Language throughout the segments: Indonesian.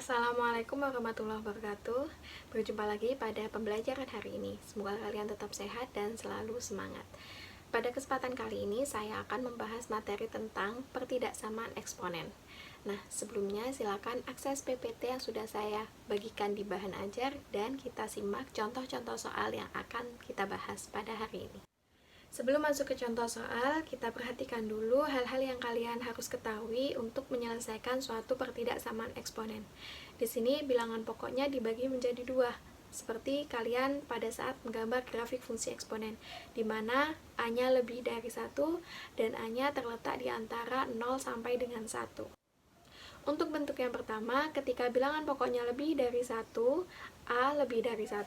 Assalamualaikum warahmatullahi wabarakatuh. Berjumpa lagi pada pembelajaran hari ini. Semoga kalian tetap sehat dan selalu semangat. Pada kesempatan kali ini saya akan membahas materi tentang pertidaksamaan eksponen. Nah, sebelumnya silakan akses PPT yang sudah saya bagikan di bahan ajar dan kita simak contoh-contoh soal yang akan kita bahas pada hari ini. Sebelum masuk ke contoh soal, kita perhatikan dulu hal-hal yang kalian harus ketahui untuk menyelesaikan suatu pertidaksamaan eksponen. Di sini bilangan pokoknya dibagi menjadi dua, seperti kalian pada saat menggambar grafik fungsi eksponen, di mana A-nya lebih dari 1 dan A-nya terletak di antara 0 sampai dengan 1. Untuk bentuk yang pertama, ketika bilangan pokoknya lebih dari 1, A lebih dari 1,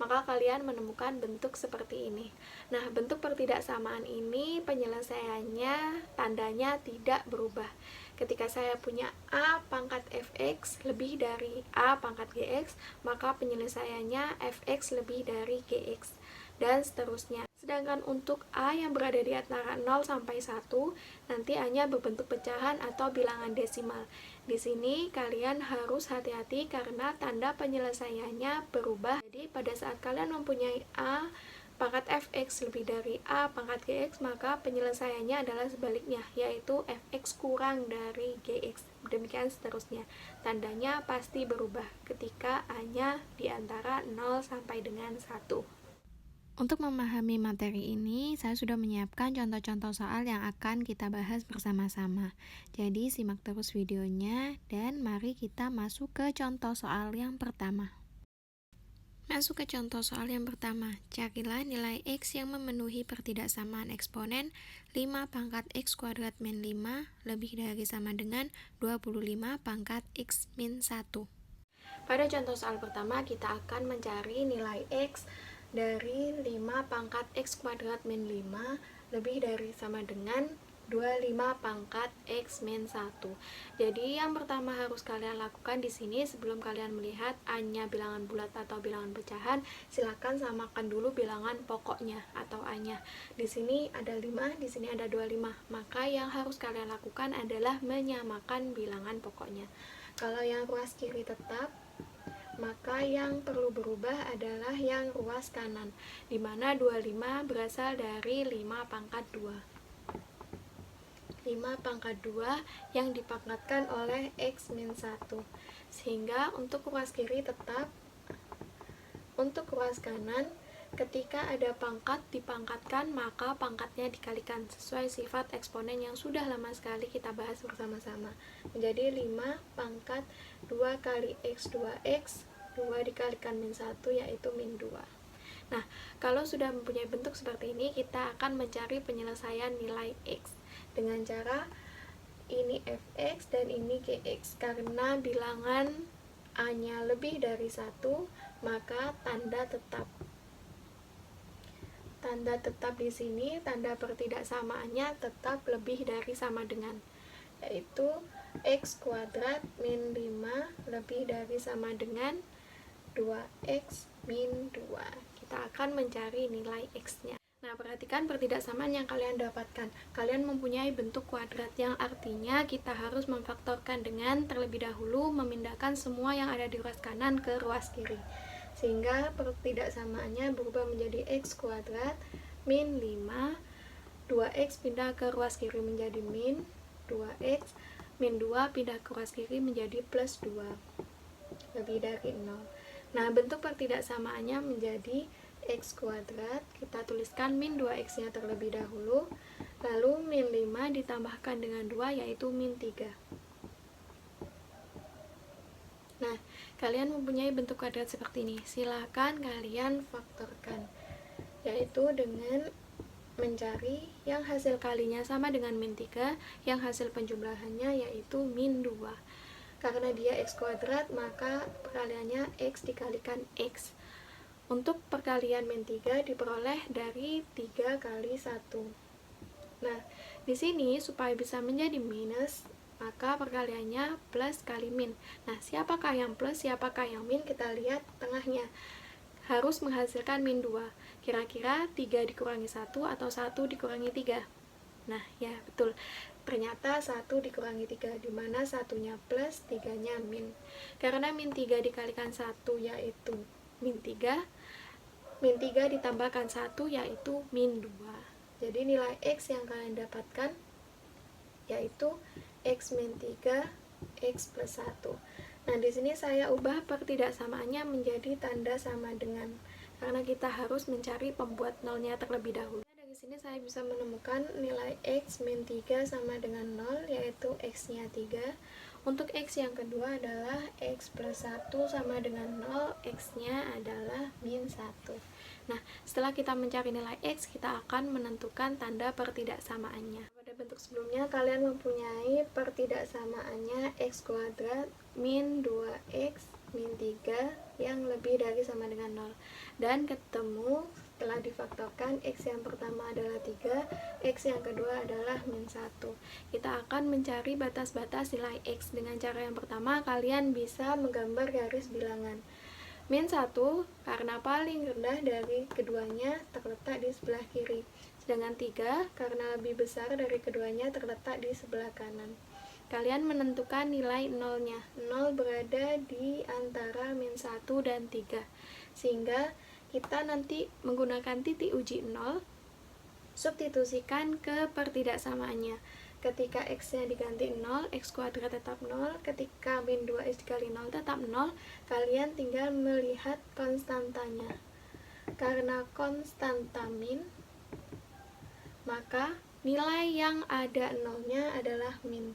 maka kalian menemukan bentuk seperti ini. Nah, bentuk pertidaksamaan ini penyelesaiannya tandanya tidak berubah. Ketika saya punya A pangkat Fx lebih dari A pangkat Gx, maka penyelesaiannya Fx lebih dari Gx, dan seterusnya. Sedangkan untuk A yang berada di antara 0 sampai 1, nanti A-nya berbentuk pecahan atau bilangan desimal. Di sini kalian harus hati-hati karena tanda penyelesaiannya berubah. Jadi pada saat kalian mempunyai A pangkat Fx lebih dari A pangkat Gx, maka penyelesaiannya adalah sebaliknya, yaitu Fx kurang dari Gx. Demikian seterusnya. Tandanya pasti berubah ketika A-nya di antara 0 sampai dengan 1. Untuk memahami materi ini, saya sudah menyiapkan contoh-contoh soal yang akan kita bahas bersama-sama. Jadi, simak terus videonya dan mari kita masuk ke contoh soal yang pertama. Masuk ke contoh soal yang pertama. Carilah nilai X yang memenuhi pertidaksamaan eksponen 5 pangkat X kuadrat min 5 lebih dari sama dengan 25 pangkat X min 1. Pada contoh soal pertama, kita akan mencari nilai X dari 5 pangkat X kuadrat min 5 lebih dari sama dengan 25 pangkat X min 1. Jadi yang pertama harus kalian lakukan di sini sebelum kalian melihat A-nya bilangan bulat atau bilangan pecahan, silakan samakan dulu bilangan pokoknya atau A-nya. Di sini ada 5, di sini ada 25. Maka yang harus kalian lakukan adalah menyamakan bilangan pokoknya. Kalau yang ruas kiri tetap, maka yang perlu berubah adalah yang ruas kanan, di mana 25 berasal dari 5 pangkat 2. 5 pangkat 2 yang dipangkatkan oleh X min 1. Sehingga untuk ruas kiri tetap, untuk ruas kanan, ketika ada pangkat dipangkatkan, maka pangkatnya dikalikan sesuai sifat eksponen yang sudah lama sekali kita bahas bersama-sama. Menjadi 5 pangkat 2 kali X 2X, 2 dikalikan min 1 yaitu min 2. Nah, kalau sudah mempunyai bentuk seperti ini, kita akan mencari penyelesaian nilai X dengan cara ini Fx dan ini Gx. Karena bilangan A-nya lebih dari 1, maka tanda tetap. Tanda tetap di sini, tanda pertidaksamaannya tetap lebih dari sama dengan, yaitu X kuadrat min 5 lebih dari sama dengan 2X min 2. Kita akan mencari nilai X-nya. Nah, perhatikan pertidaksamaan yang kalian dapatkan. Kalian mempunyai bentuk kuadrat yang artinya kita harus memfaktorkan dengan terlebih dahulu memindahkan semua yang ada di ruas kanan ke ruas kiri. Sehingga pertidaksamaannya berubah menjadi X kuadrat min 5, 2X pindah ke ruas kiri menjadi min 2X, min 2 pindah ke ruas kiri menjadi plus 2, lebih dari 0. Nah, bentuk pertidaksamaannya menjadi X kuadrat, kita tuliskan min 2X nya terlebih dahulu, lalu min 5 ditambahkan dengan 2 yaitu min 3. Nah, kalian mempunyai bentuk kuadrat seperti ini, silahkan kalian faktorkan, yaitu dengan mencari yang hasil kalinya sama dengan min 3, yang hasil penjumlahannya yaitu min 2. Karena dia X kuadrat, maka perkaliannya X dikalikan X. Untuk perkalian min 3 diperoleh dari 3 kali 1. Nah, di sini supaya bisa menjadi minus, maka perkaliannya plus kali min. Nah, siapakah yang plus, siapakah yang min? Kita lihat tengahnya. Harus menghasilkan min 2. Kira-kira 3 dikurangi 1 atau 1 dikurangi 3? Nah, ya betul. Ternyata 1 dikurangi 3, dimana satunya plus, 3-nya min. Karena min 3 dikalikan 1 yaitu min 3, min 3 ditambahkan 1 yaitu min 2. Jadi nilai X yang kalian dapatkan yaitu X min 3, X plus 1. Nah, di sini saya ubah pertidaksamaannya menjadi tanda sama dengan, karena kita harus mencari pembuat nolnya terlebih dahulu. Dari sini saya bisa menemukan nilai X min 3 sama dengan 0, yaitu X-nya 3. Untuk X yang kedua adalah X plus 1 sama dengan 0, X-nya adalah min 1. Nah, setelah kita mencari nilai X, kita akan menentukan tanda pertidaksamaannya. Pada bentuk sebelumnya, kalian mempunyai pertidaksamaannya X kuadrat min 2X min 3 yang lebih dari sama dengan 0. Dan ketemu setelah difaktorkan, X yang pertama adalah 3, X yang kedua adalah min 1. Kita akan mencari batas-batas nilai X. Dengan cara yang pertama, kalian bisa menggambar garis bilangan. Min 1 karena paling rendah dari keduanya terletak di sebelah kiri. Sedangkan 3 karena lebih besar dari keduanya terletak di sebelah kanan. Kalian menentukan nilai nolnya. 0 berada di antara min 1 dan 3. Sehingga kita nanti menggunakan titik uji 0, substitusikan ke pertidaksamaannya. Ketika X-nya diganti 0, X kuadrat tetap 0. Ketika min 2X dikali 0 tetap 0. Kalian tinggal melihat konstantanya. Karena konstanta min, maka nilai yang ada 0-nya adalah min.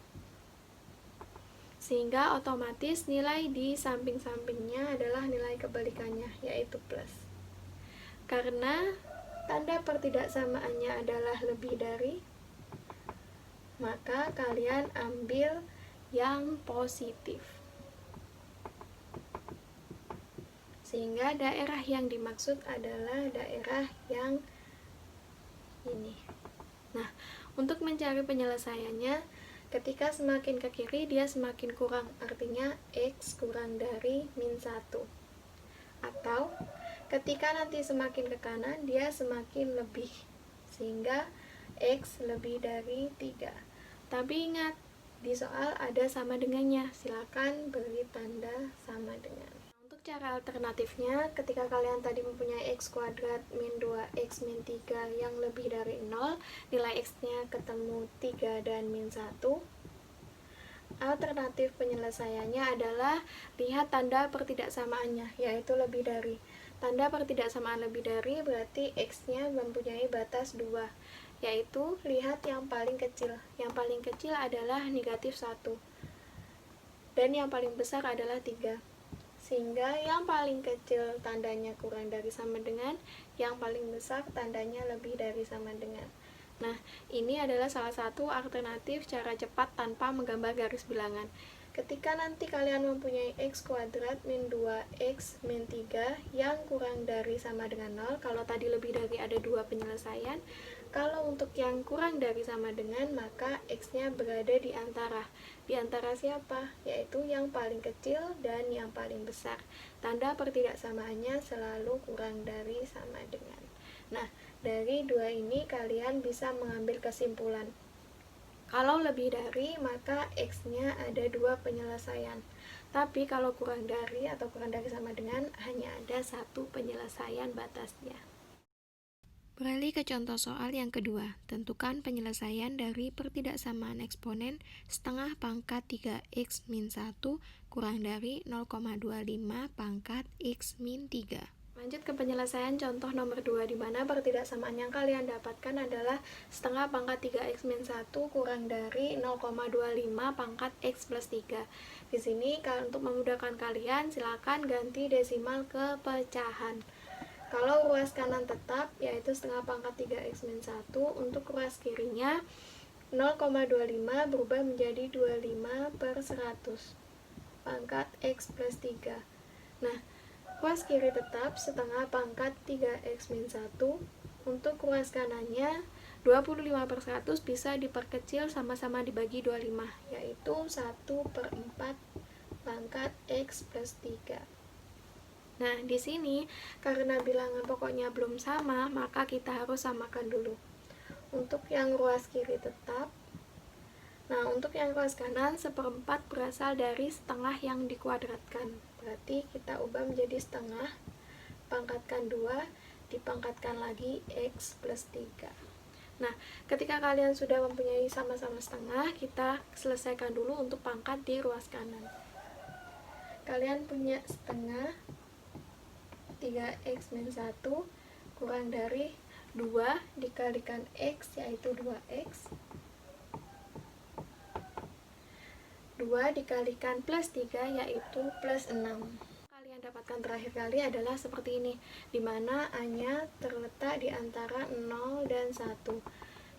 Sehingga otomatis nilai di samping-sampingnya adalah nilai kebalikannya, yaitu plus. Karena tanda pertidaksamaannya adalah lebih dari, maka kalian ambil yang positif. Sehingga daerah yang dimaksud adalah daerah yang ini. Nah, untuk mencari penyelesaiannya, ketika semakin ke kiri dia semakin kurang, artinya X kurang dari min 1. Atau ketika nanti semakin ke kanan dia semakin lebih, sehingga X lebih dari 3. Tapi ingat, di soal ada sama dengannya, silakan beri tanda sama dengan. Untuk cara alternatifnya, ketika kalian tadi mempunyai X kuadrat min 2X min 3 yang lebih dari 0, nilai X-nya ketemu 3 dan min 1. Alternatif penyelesaiannya adalah lihat tanda pertidaksamaannya, yaitu lebih dari. Tanda pertidaksamaan lebih dari berarti X-nya mempunyai batas 2, yaitu lihat yang paling kecil. Yang paling kecil adalah negatif 1, dan yang paling besar adalah 3. Sehingga yang paling kecil tandanya kurang dari sama dengan, yang paling besar tandanya lebih dari sama dengan. Nah, ini adalah salah satu alternatif cara cepat tanpa menggambar garis bilangan. Ketika nanti kalian mempunyai X kuadrat min 2X min 3 yang kurang dari sama dengan 0, kalau tadi lebih dari ada 2 penyelesaian. Kalau untuk yang kurang dari sama dengan, maka X-nya berada di antara. Di antara siapa? Yaitu yang paling kecil dan yang paling besar. Tanda pertidaksamaannya selalu kurang dari sama dengan. Nah, dari 2 ini kalian bisa mengambil kesimpulan. Kalau lebih dari, maka X-nya ada 2 penyelesaian. Tapi kalau kurang dari atau kurang dari sama dengan, hanya ada 1 penyelesaian batasnya. Beralih ke contoh soal yang kedua. Tentukan penyelesaian dari pertidaksamaan eksponen setengah pangkat 3x min 1 kurang dari 0,25 pangkat x min 3. Lanjut ke penyelesaian contoh nomor 2, di mana pertidaksamaan yang kalian dapatkan adalah setengah pangkat 3x min 1 kurang dari 0,25 pangkat x plus 3. Di sini untuk memudahkan kalian, silakan ganti desimal ke pecahan. Kalau ruas kanan tetap, yaitu setengah pangkat 3x min 1, untuk ruas kirinya 0,25 berubah menjadi 25 per 100 pangkat x plus 3. Nah, ruas kiri tetap setengah pangkat 3x min 1. Untuk ruas kanannya 25 per 100 bisa diperkecil sama-sama dibagi 25, yaitu 1 per 4 pangkat x plus 3. Nah, di sini karena bilangan pokoknya belum sama, maka kita harus samakan dulu. Untuk yang ruas kiri tetap. Nah, untuk yang ruas kanan, 1/4 berasal dari setengah yang dikuadratkan. Berarti kita ubah menjadi setengah, pangkatkan 2, dipangkatkan lagi X plus 3. Nah, ketika kalian sudah mempunyai sama-sama setengah, kita selesaikan dulu untuk pangkat di ruas kanan. Kalian punya setengah 3x min 1 kurang dari 2 dikalikan x, yaitu 2x. 2 dikalikan plus 3, yaitu plus 6. Kalian dapatkan terakhir kali adalah seperti ini, dimana A-nya terletak di antara 0 dan 1.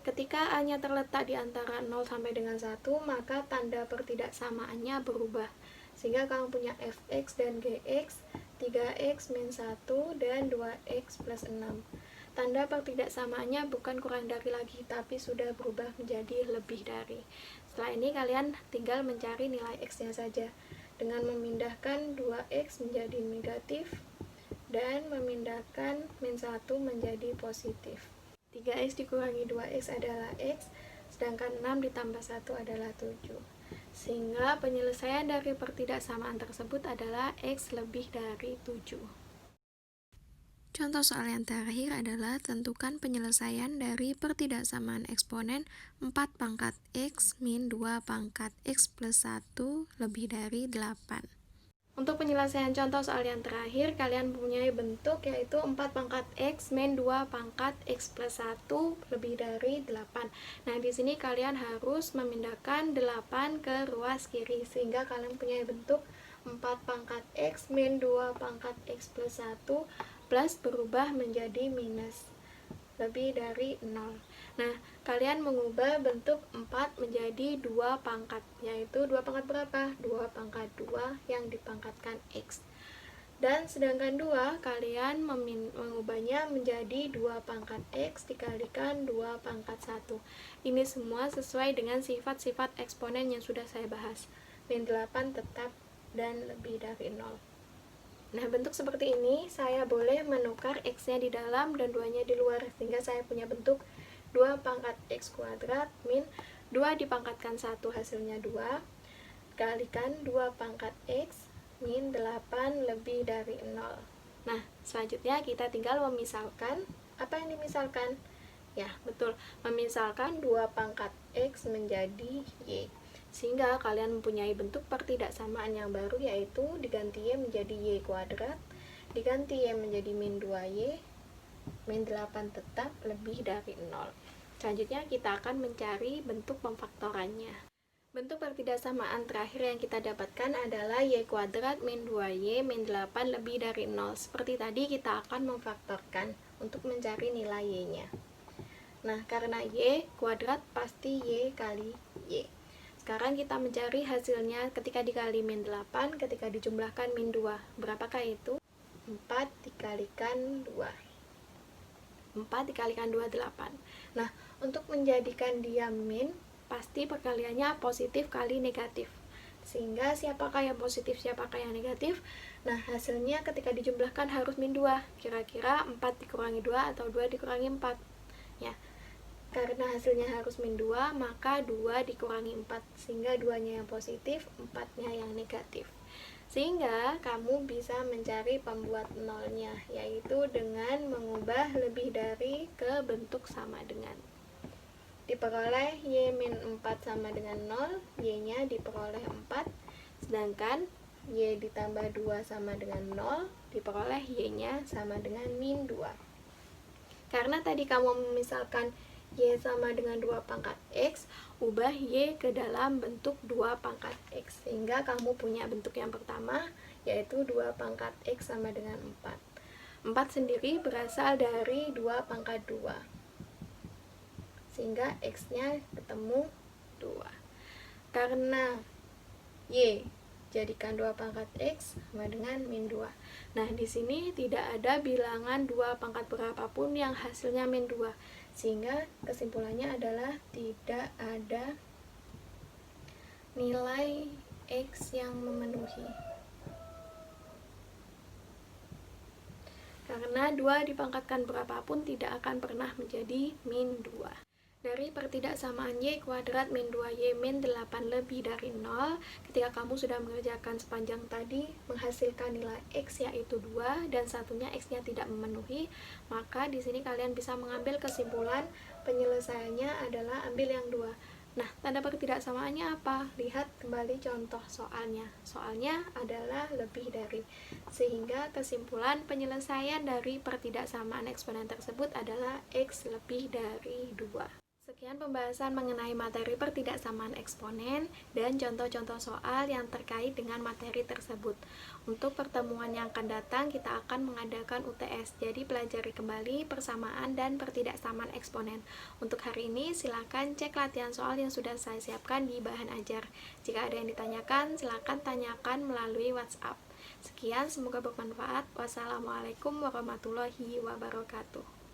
Ketika A-nya terletak di antara 0 sampai dengan 1, maka tanda pertidaksamaannya berubah. Sehingga kamu punya fx dan gx, 3x min 1 dan 2x plus 6. Tanda pertidaksamaannya bukan kurang dari lagi, tapi sudah berubah menjadi lebih dari. Setelah ini kalian tinggal mencari nilai x-nya saja, dengan memindahkan 2x menjadi negatif, dan memindahkan min 1 menjadi positif. 3x dikurangi 2x adalah x, sedangkan 6 ditambah 1 adalah 7. Sehingga penyelesaian dari pertidaksamaan tersebut adalah x lebih dari 7. Contoh soal yang terakhir adalah tentukan penyelesaian dari pertidaksamaan eksponen 4 pangkat x min 2 pangkat x plus 1 lebih dari 8. Untuk penyelesaian contoh soal yang terakhir, kalian mempunyai bentuk yaitu 4 pangkat x min 2 pangkat x plus 1 lebih dari 8. Nah, di sini kalian harus memindahkan 8 ke ruas kiri, sehingga kalian mempunyai bentuk 4 pangkat x min 2 pangkat x plus 1 plus berubah menjadi minus lebih dari 0. Nah, kalian mengubah bentuk 4 menjadi 2 pangkat, yaitu 2 pangkat berapa? 2 pangkat 2 yang dipangkatkan X. Dan sedangkan 2, kalian mengubahnya menjadi 2 pangkat X dikalikan 2 pangkat 1. Ini semua sesuai dengan sifat-sifat eksponen yang sudah saya bahas. Min 8 tetap dan lebih dari 0. Nah, bentuk seperti ini, saya boleh menukar X-nya di dalam dan 2-nya di luar, sehingga saya punya bentuk 2 pangkat X kuadrat min 2 dipangkatkan 1 hasilnya 2, kalikan 2 pangkat X min 8 lebih dari 0. Nah, selanjutnya kita tinggal memisalkan. Apa yang dimisalkan? Ya, betul, memisalkan 2 pangkat X menjadi Y. Sehingga kalian mempunyai bentuk pertidaksamaan yang baru, yaitu diganti Y menjadi Y kuadrat, diganti Y menjadi min 2Y, min 8 tetap lebih dari 0. Selanjutnya kita akan mencari bentuk pemfaktorannya. Bentuk pertidaksamaan terakhir yang kita dapatkan adalah Y kuadrat min 2Y min 8 lebih dari 0. Seperti tadi, kita akan memfaktorkan untuk mencari nilai Y-nya. Nah, karena Y kuadrat pasti Y kali Y. Sekarang kita mencari hasilnya ketika dikali min 8, ketika dijumlahkan min 2. Berapakah itu? 4 dikalikan 2. 4 dikalikan 2, 8. Nah, untuk menjadikan dia min, pasti perkaliannya positif kali negatif. Sehingga siapakah yang positif, siapakah yang negatif? Nah, hasilnya ketika dijumlahkan harus min 2. Kira-kira 4 dikurangi 2 atau 2 dikurangi 4. Ya. Karena hasilnya harus min 2, maka 2 dikurangi 4, sehingga 2-nya yang positif, 4-nya yang negatif. Sehingga kamu bisa mencari pembuat nolnya, yaitu dengan mengubah lebih dari ke bentuk sama dengan. Diperoleh Y min 4 sama dengan 0, Y-nya diperoleh 4, sedangkan Y ditambah 2 sama dengan 0, diperoleh Y-nya sama dengan min 2. Karena tadi kamu memisalkan Y sama dengan 2 pangkat X, ubah Y ke dalam bentuk 2 pangkat X, sehingga kamu punya bentuk yang pertama, yaitu 2 pangkat X sama dengan 4. 4 sendiri berasal dari 2 pangkat 2, sehingga X-nya ketemu 2. Karena Y jadikan 2 pangkat X sama dengan min 2. Nah, di sini tidak ada bilangan 2 pangkat berapapun yang hasilnya min 2. Sehingga kesimpulannya adalah tidak ada nilai X yang memenuhi. Karena 2 dipangkatkan berapapun tidak akan pernah menjadi min 2. Dari pertidaksamaan Y kuadrat min 2Y min 8 lebih dari 0, ketika kamu sudah mengerjakan sepanjang tadi, menghasilkan nilai X yaitu 2 dan satunya X-nya tidak memenuhi, maka di sini kalian bisa mengambil kesimpulan penyelesaiannya adalah ambil yang 2. Nah, tanda pertidaksamaannya apa? Lihat kembali contoh soalnya. Soalnya adalah lebih dari. Sehingga kesimpulan penyelesaian dari pertidaksamaan eksponen tersebut adalah X lebih dari 2. Sekian pembahasan mengenai materi pertidaksamaan eksponen dan contoh-contoh soal yang terkait dengan materi tersebut. Untuk pertemuan yang akan datang, kita akan mengadakan UTS. Jadi pelajari kembali persamaan dan pertidaksamaan eksponen. Untuk hari ini, silakan cek latihan soal yang sudah saya siapkan di bahan ajar. Jika ada yang ditanyakan, silakan tanyakan melalui WhatsApp. Sekian, semoga bermanfaat. Wassalamualaikum warahmatullahi wabarakatuh.